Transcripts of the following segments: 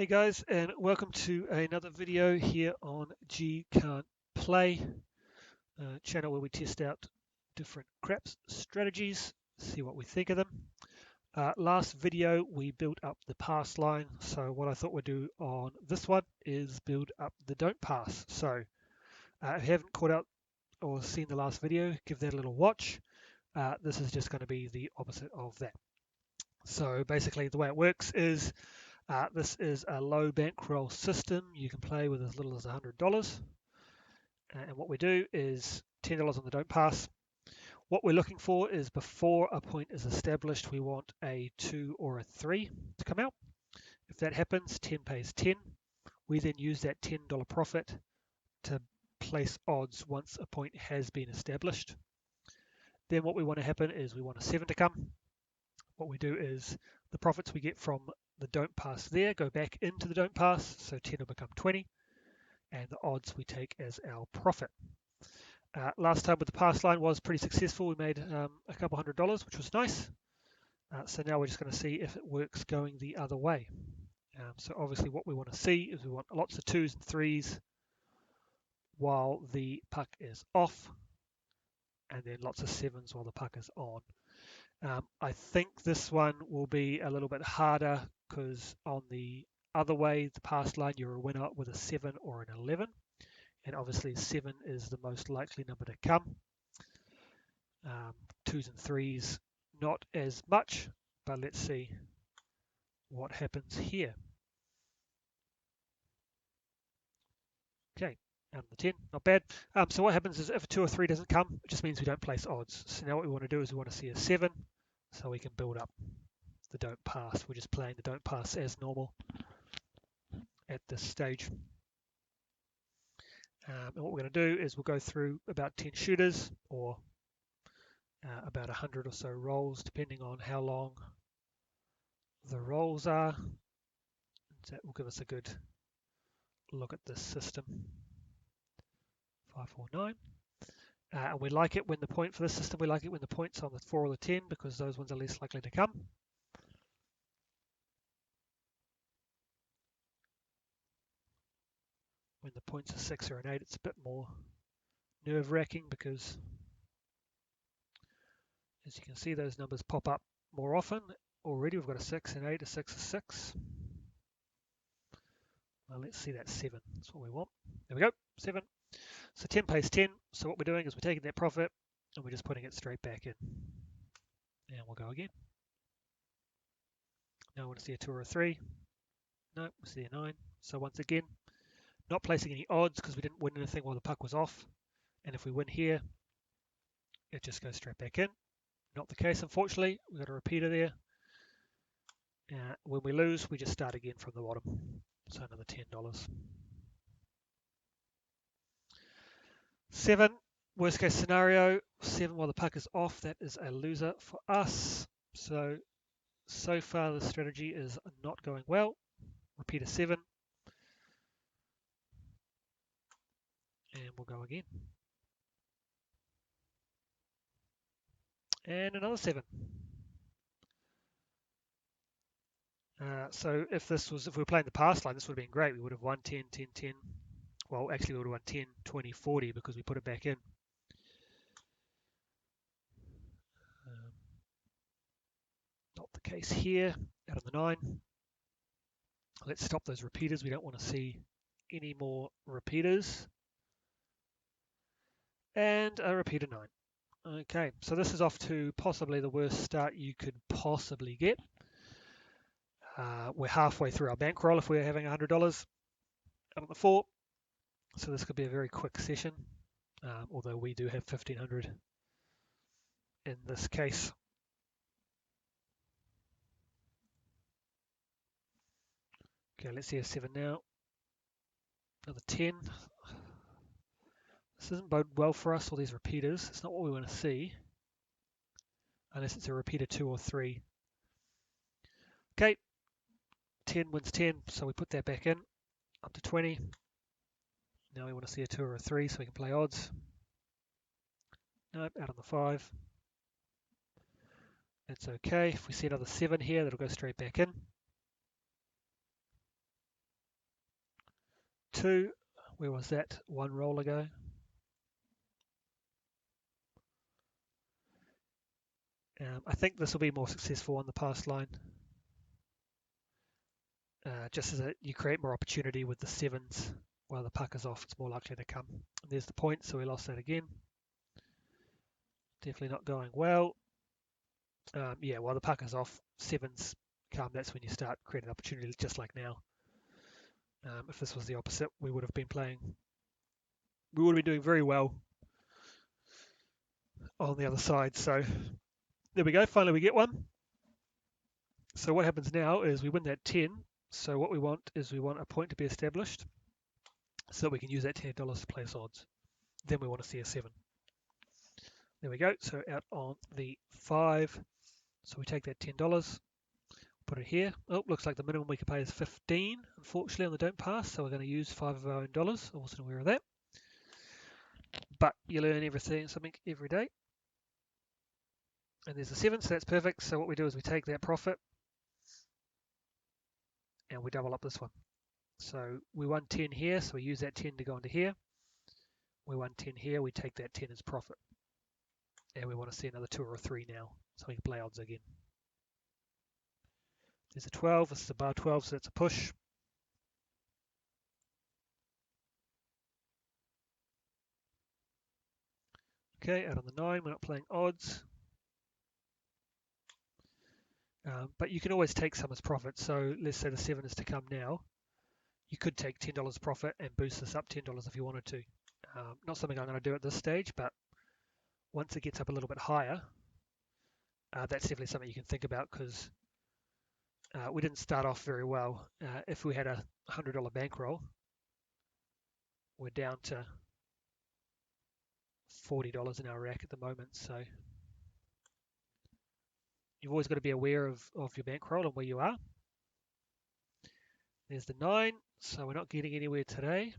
Hey guys, and welcome to another video here on G Can't Play, channel where we test out different craps strategies, see what we think of them. Last video we built up the pass line, so what I thought we'd do on this one is build up the don't pass. So if you haven't caught up or seen the last video, give that a little watch. This is just going to be the opposite of that. So basically the way it works is this is a low bankroll system. You can play with as little as $100. And what we do is $10 on the don't pass. What we're looking for is before a point is established, we want a 2 or a 3 to come out. If that happens, 10 pays 10. We then use that $10 profit to place odds once a point has been established. Then what we want to happen is we want a 7 to come. What we do is the profits we get from the don't pass there go back into the don't pass, so 10 will become 20, and the odds we take as our profit. Last time with the pass line was pretty successful. We made a couple $100, which was nice. So now we're just going to see if it works going the other way. So obviously what we want to see is we want lots of 2s and 3s while the puck is off, and then lots of 7s while the puck is on. I think this one will be a little bit harder because on the other way, the pass line, you're a winner with a 7 or an 11. And obviously 7 is the most likely number to come. 2s and 3s, not as much, but let's see what happens here. Okay, out of the 10, not bad. So what happens is if a 2 or 3 doesn't come, it just means we don't place odds. So now what we want to do is we want to see a 7 so we can build up the don't pass. We're just playing the don't pass as normal at this stage. And what we're going to do is we'll go through about 10 shooters or about 100 or so rolls, depending on how long the rolls are. That will give us a good look at this system. 549. And we like it when the point for this system, we like it when the point's on the 4 or the 10 because those ones are less likely to come. When the points are 6 or an 8, it's a bit more nerve-wracking because, as you can see, those numbers pop up more often. Already we've got a 6, an 8, a 6, a 6. Well, let's see that 7. That's what we want. There we go, 7. So 10 pays 10. So what we're doing is we're taking that profit and we're just putting it straight back in. And we'll go again. Now I want to see a 2 or a 3. No, we see a 9. So once again, not placing any odds because we didn't win anything while the puck was off. And if we win here, it just goes straight back in. Not the case, unfortunately. We've got a repeater there. When we lose, we just start again from the bottom. So another $10. 7, worst case scenario, 7 while the puck is off. That is a loser for us. So far the strategy is not going well. Repeat a 7. And we'll go again. And another 7. So if we were playing the pass line, this would have been great. We would have won 10, 10, 10. Well, actually we would have won 10, 20, 40 because we put it back in. Not the case here. Out of the 9. Let's stop those repeaters. We don't want to see any more repeaters. And a repeater 9. Okay, so this is off to possibly the worst start you could possibly get. We're halfway through our bankroll if we're having $100 out on the 4. So this could be a very quick session, although we do have 1,500 in this case. Okay, let's see a 7 now. Another 10. This doesn't bode well for us, all these repeaters. It's not what we want to see, unless it's a repeater 2 or 3. Okay, 10 wins 10, so we put that back in, up to 20. Now we want to see a 2 or a 3 so we can play odds. Nope, out on the 5. That's okay. If we see another 7 here, that'll go straight back in. 2. Where was that? One roll ago. I think this will be more successful on the pass line. Just as you create more opportunity with the 7s while the puck is off, it's more likely to come. And there's the point, so we lost that again. Definitely not going well. Yeah, while the puck is off, 7s come. That's when you start creating opportunities, just like now. If this was the opposite, we would have been doing very well on the other side. So there we go. Finally, we get one. So what happens now is we win that 10. So what we want is a point to be established so that we can use that $10 to place odds. Then we want to see a 7. There we go. So out on the 5. So we take that $10, put it here. Oh, looks like the minimum we can pay is 15, unfortunately, on the don't pass. So we're going to use 5 of our own dollars. I wasn't aware of that. But you learn something every day. And there's a 7, so that's perfect. So what we do is we take that profit and we double up this one. So we won 10 here, so we use that 10 to go into here. We won 10 here, we take that 10 as profit. And we want to see another 2 or a 3 now, so we can play odds again. There's a 12, this is a bar 12, so that's a push. Okay, out on the 9, we're not playing odds. But you can always take some as profit. So let's say the 7 is to come now. You could take $10 profit and boost this up $10 if you wanted to. Not something I'm going to do at this stage, but once it gets up a little bit higher, that's definitely something you can think about, because we didn't start off very well. If we had a $100 bankroll, we're down to $40 in our rack at the moment. So you've always got to be aware of your bankroll and where you are. There's the 9, so we're not getting anywhere today.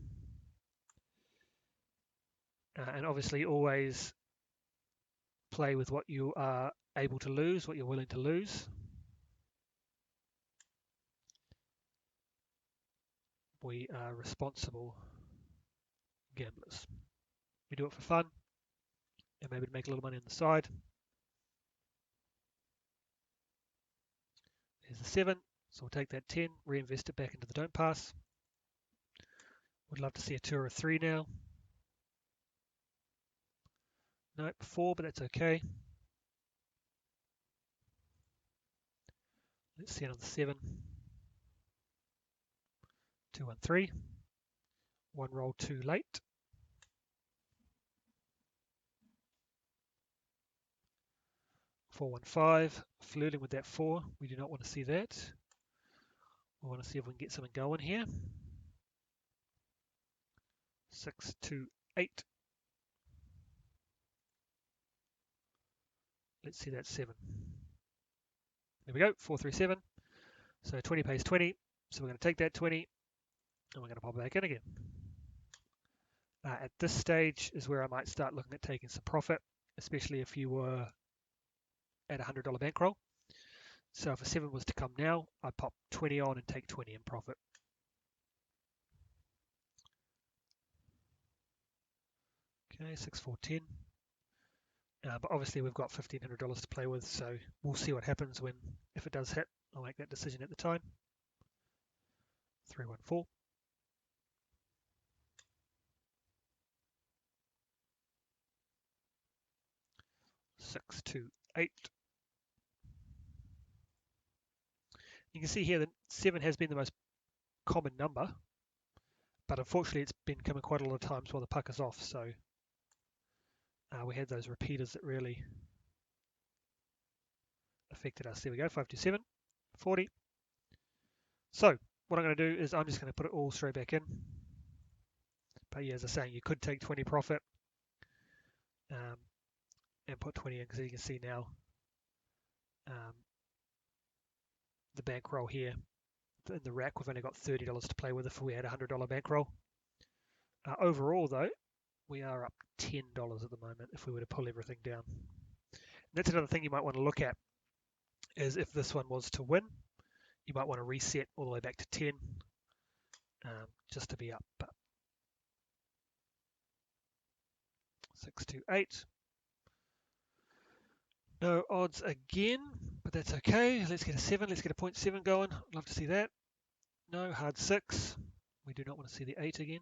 And obviously always play with what you are able to lose, what you're willing to lose. We are responsible gamblers. We do it for fun and maybe to make a little money on the side. There's the 7, so we'll take that 10, reinvest it back into the don't pass. Would love to see a 2 or a 3 now. Nope, 4, but that's okay. Let's see another 7. 2, 1, 3. One roll too late. 4, 1, 5. Flirting with that 4. We do not want to see that. We want to see if we can get something going here. 6, 2, 8. Let's see that 7. There we go, 4, 3, 7. So 20 pays 20. So we're going to take that 20 and we're going to pop it back in again. At this stage is where I might start looking at taking some profit, especially if you were at a $100 bankroll. So if a 7 was to come now, I'd pop 20 on and take 20 in profit. Okay, 6, 4, 10. But obviously we've got $1,500 to play with, so we'll see what happens if it does hit. I'll make that decision at the time. 3, 1, 4. 6, 2, 8. You can see here that 7 has been the most common number, but unfortunately it's been coming quite a lot of times while the puck is off, so we had those repeaters that really affected us. There we go, 5, 2, 7, 40. So what I'm going to do is I'm just going to put it all straight back in. But yeah, as I was saying, you could take 20 profit and put 20 in, because you can see now the bankroll here in the rack, we've only got $30 to play with if we had a $100 bankroll. Overall though, we are up $10 at the moment if we were to pull everything down. And that's another thing you might want to look at, is if this one was to win, you might want to reset all the way back to 10 just to be up. But 628. No odds again, but that's okay. Let's get a 7. Let's get a 0.7 going. I'd love to see that. No, hard 6. We do not want to see the 8 again.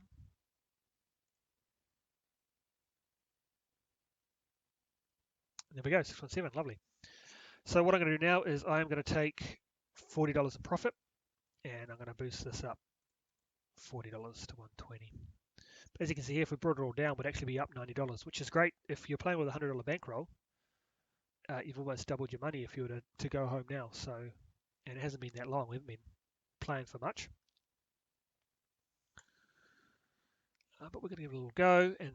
There we go, 617, lovely. So what I'm going to do now is I'm going to take $40 in profit, and I'm going to boost this up $40 to 120. As you can see here, if we brought it all down, we'd actually be up $90, which is great. If you're playing with a $100 bankroll, you've almost doubled your money if you were to go home now. So, and it hasn't been that long. We haven't been playing for much. But we're going to give it a little go, and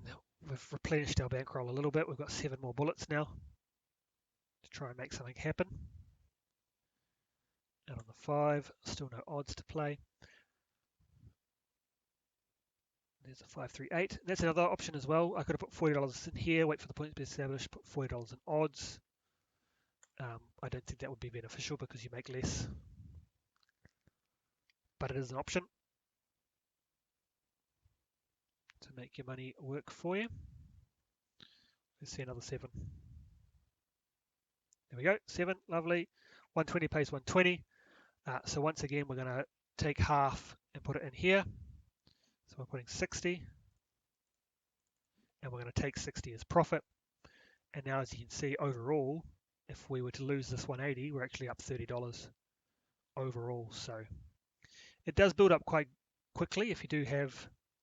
we've replenished our bankroll a little bit. We've got 7 more bullets now to try and make something happen. And on the 5, still no odds to play. There's a 538. That's another option as well. I could have put $40 in here, wait for the points to be established, put $40 in odds. I don't think that would be beneficial because you make less, but it is an option to make your money work for you. Let's see another 7. There we go, 7, lovely. 120 pays 120. So once again, we're going to take half and put it in here. So we're putting 60, and we're going to take 60 as profit. And now, as you can see, overall, if we were to lose this 180, we're actually up $30 overall. So it does build up quite quickly if you do have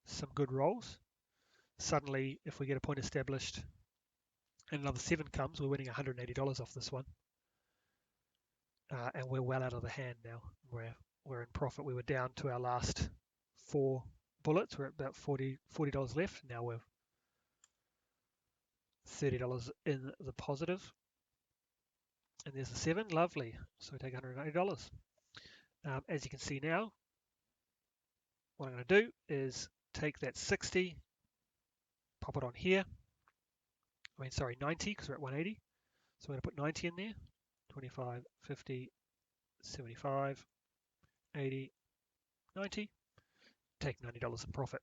some good rolls. Suddenly, if we get a point established and another 7 comes, we're winning $180 off this one. And we're well out of the hand now. We're in profit. We were down to our last 4 bullets. We're at about $40 left. Now we're $30 in the positive. And there's the 7, lovely. So we take $180. As you can see now, what I'm going to do is take that 60, pop it on here. 90, because we're at 180. So I'm going to put 90 in there. 25, 50, 75, 80, 90. Take $90 in profit.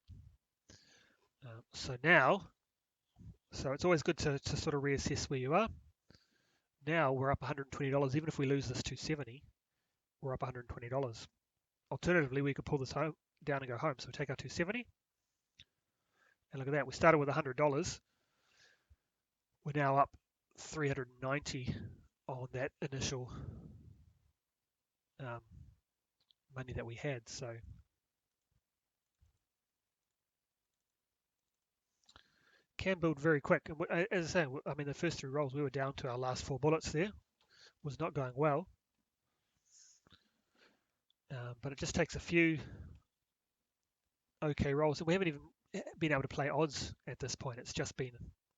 So it's always good to sort of reassess where you are. Now we're up $120. Even if we lose this 270, we're up $120. Alternatively, we could pull this down and go home. So we take our 270, and look at that. We started with $100. We're now up 390 on that initial money that we had. So can build very quick. And as I say, I mean, the first 3 rolls, we were down to our last 4 bullets there. Was not going well. But it just takes a few okay rolls. And we haven't even been able to play odds at this point. It's just been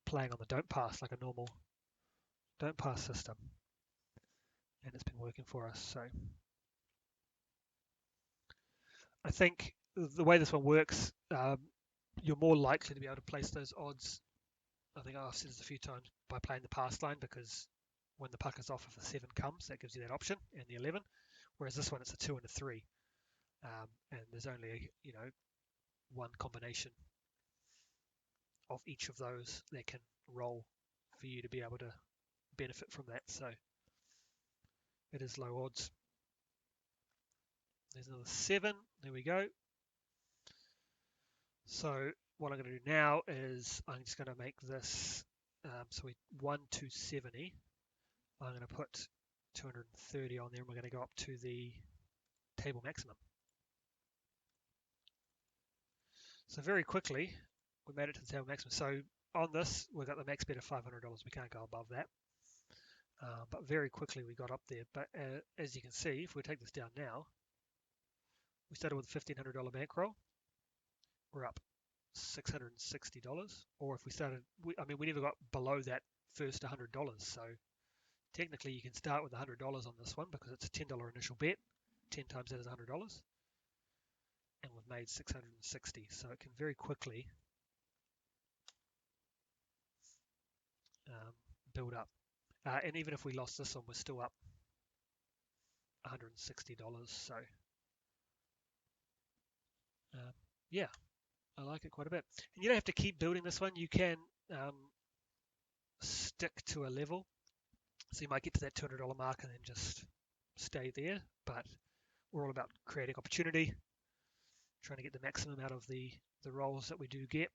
playing on the don't pass, like a normal don't pass system. And it's been working for us. So I think the way this one works, you're more likely to be able to place those odds. I think I've said this a few times, by playing the pass line, because when the puck is off, if the 7 comes, that gives you that option, and the 11. Whereas this one, it's a 2 and a 3, and there's only one combination of each of those that can roll for you to be able to benefit from that. So it is low odds. There's another 7. There we go. So what I'm going to do now is I'm just going to make this, so we 1 to 70. I'm going to put 230 on there, and we're going to go up to the table maximum. So very quickly, we made it to the table maximum. So on this, we've got the max bet of $500. We can't go above that. But very quickly we got up there. But as you can see, if we take this down now, we started with a $1,500 bankroll. We're up $660. Or if we started, we never got below that first $100. So technically you can start with $100 on this one because it's a $10 initial bet. 10 times that is $100. And we've made 660. So it can very quickly build up. And even if we lost this one, we're still up $160. So Yeah, I like it quite a bit. And you don't have to keep building this one. You can stick to a level. So you might get to that $200 mark and then just stay there. But we're all about creating opportunity, trying to get the maximum out of the rolls that we do get.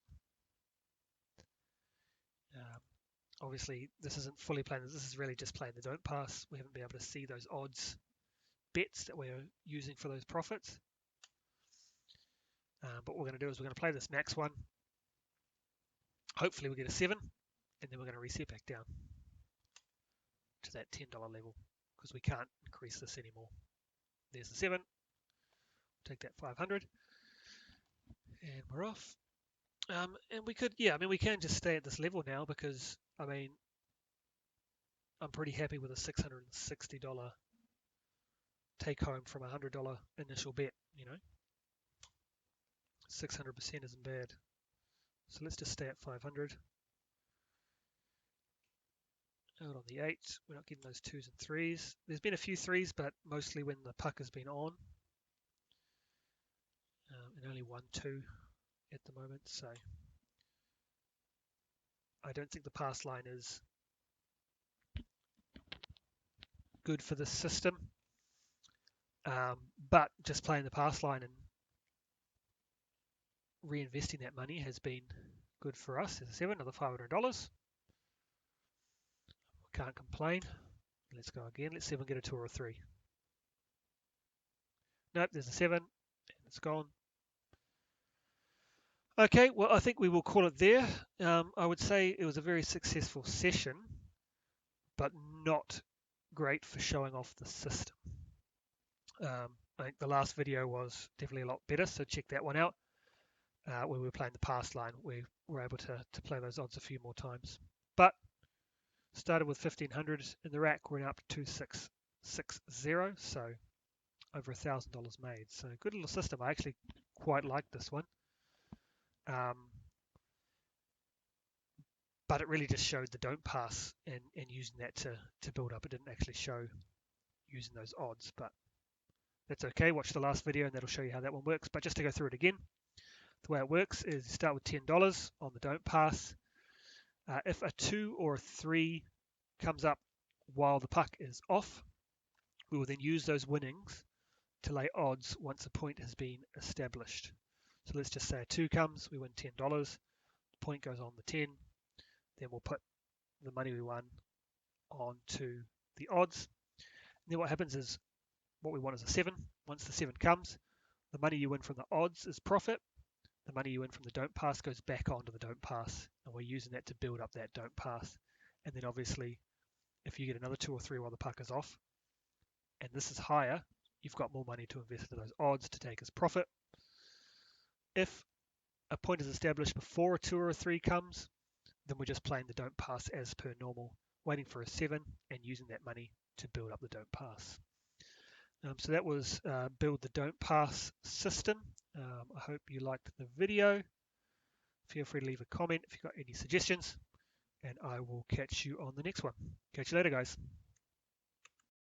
Obviously, this isn't fully playing. This is really just playing the don't pass. We haven't been able to see those odds bets that we're using for those profits. But what we're going to do is we're going to play this max one. Hopefully we get a 7, and then we're going to reset back down to that $10 level because we can't increase this anymore. There's the 7. Take that 500, and we're off. And we could, yeah, I mean, we can just stay at this level now because, I mean, I'm pretty happy with a $660 take home from a $100 initial bet, you know. 600% isn't bad. So let's just stay at 500. Out on the 8, we're not getting those 2s and 3s. There's been a few 3s, but mostly when the puck has been on. And only 1, 2 at the moment, so I don't think the pass line is good for this system. But just playing the pass line and reinvesting that money has been good for us. There's a 7, another $500. Can't complain. Let's go again. Let's see if we can get a 2 or a 3. Nope, there's a 7, and it's gone. Okay, well, I think we will call it there. I would say it was a very successful session, but not great for showing off the system. I think the last video was definitely a lot better, so check that one out. When we were playing the pass line, we were able to play those odds a few more times. But started with 1500 in the rack, we're now up to 2660, so over $1,000 made. So good little system. I actually quite like this one. But it really just showed the don't pass and using that to build up. It didn't actually show using those odds, but that's okay. Watch the last video and that'll show you how that one works. But just to go through it again, the way it works is you start with $10 on the don't pass. If a 2 or a 3 comes up while the puck is off, we will then use those winnings to lay odds once a point has been established. So let's just say a 2 comes, we win $10. The point goes on the 10. Then we'll put the money we won onto the odds. And then what happens is what we want is a 7. Once the 7 comes, the money you win from the odds is profit. The money you win from the don't pass goes back onto the don't pass, and we're using that to build up that don't pass. And then obviously, if you get another 2 or 3 while the puck is off, and this is higher, you've got more money to invest into those odds to take as profit. If a point is established before a 2 or a 3 comes, then we're just playing the don't pass as per normal, waiting for a 7 and using that money to build up the don't pass. So that was build the don't pass system. I hope you liked the video. Feel free to leave a comment if you've got any suggestions, and I will catch you on the next one. Catch you later, guys.